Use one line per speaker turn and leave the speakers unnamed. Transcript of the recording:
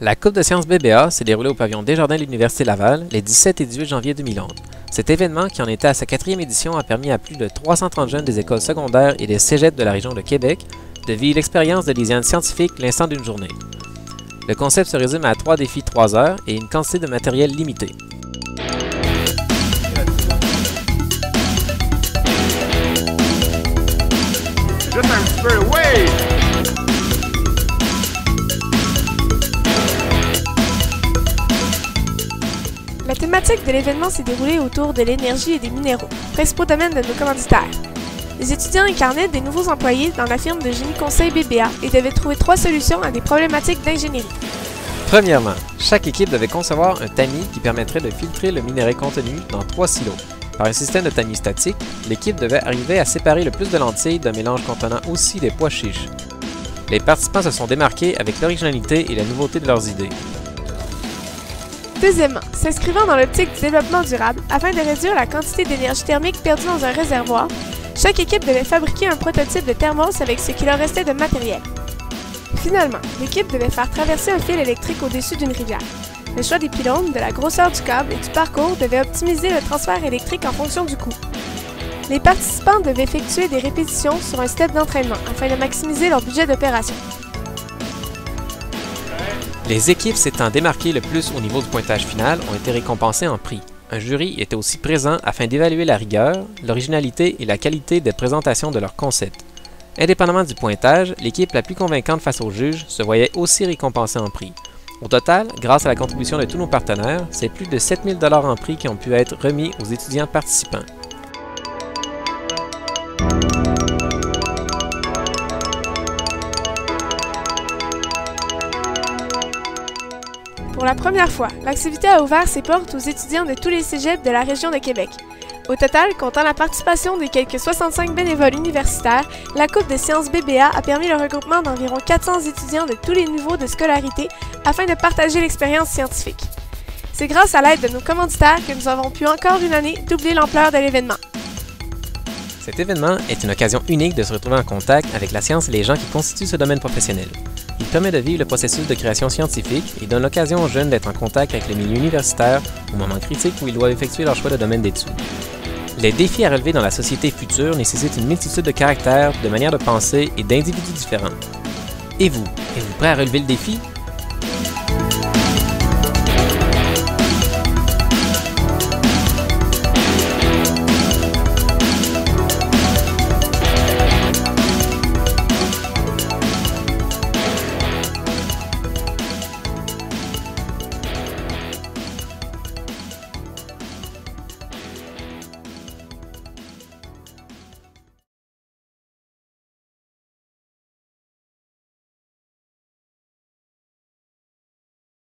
La Coupe de sciences BBA s'est déroulée au pavillon Desjardins de l'Université Laval les 17 et 18 janvier 2011. Cet événement, qui en était à sa 4e édition, a permis à plus de 330 jeunes des écoles secondaires et des cégeps de la région de Québec de vivre l'expérience de l'hygiène scientifique l'instant d'une journée. Le concept se résume à 3 défis 3 heures et une quantité de matériel limitée.
Juste un petit peu, oui!
La thématique de l'événement s'est déroulée autour de l'énergie et des minéraux, principaux domaines de nos commanditaires. Les étudiants incarnaient des nouveaux employés dans la firme de génie conseil BBA et devaient trouver 3 solutions à des problématiques d'ingénierie.
Premièrement, chaque équipe devait concevoir un tamis qui permettrait de filtrer le minerai contenu dans 3 silos. Par un système de tamis statique, l'équipe devait arriver à séparer le plus de lentilles d'un mélange contenant aussi des pois chiches. Les participants se sont démarqués avec l'originalité et la nouveauté de leurs idées.
Deuxièmement, s'inscrivant dans l'optique du développement durable, afin de réduire la quantité d'énergie thermique perdue dans un réservoir, chaque équipe devait fabriquer un prototype de thermos avec ce qu'il leur restait de matériel. Finalement, l'équipe devait faire traverser un fil électrique au-dessus d'une rivière. Le choix des pylônes, de la grosseur du câble et du parcours devait optimiser le transfert électrique en fonction du coût. Les participants devaient effectuer des répétitions sur un step d'entraînement afin de maximiser leur budget d'opération.
Les équipes s'étant démarquées le plus au niveau du pointage final ont été récompensées en prix. Un jury était aussi présent afin d'évaluer la rigueur, l'originalité et la qualité des présentations de leurs concepts. Indépendamment du pointage, l'équipe la plus convaincante face aux juges se voyait aussi récompensée en prix. Au total, grâce à la contribution de tous nos partenaires, c'est plus de 7 000 $ en prix qui ont pu être remis aux étudiants participants.
Pour la première fois, l'activité a ouvert ses portes aux étudiants de tous les cégeps de la région de Québec. Au total, comptant la participation des quelques 65 bénévoles universitaires, la Coupe de sciences BBA a permis le regroupement d'environ 400 étudiants de tous les niveaux de scolarité afin de partager l'expérience scientifique. C'est grâce à l'aide de nos commanditaires que nous avons pu encore une année doubler l'ampleur de l'événement.
Cet événement est une occasion unique de se retrouver en contact avec la science et les gens qui constituent ce domaine professionnel. Il permet de vivre le processus de création scientifique et donne l'occasion aux jeunes d'être en contact avec le milieu universitaire au moment critique où ils doivent effectuer leur choix de domaine d'études. Les défis à relever dans la société future nécessitent une multitude de caractères, de manières de penser et d'individus différents. Et vous, êtes-vous prêt à relever le défi?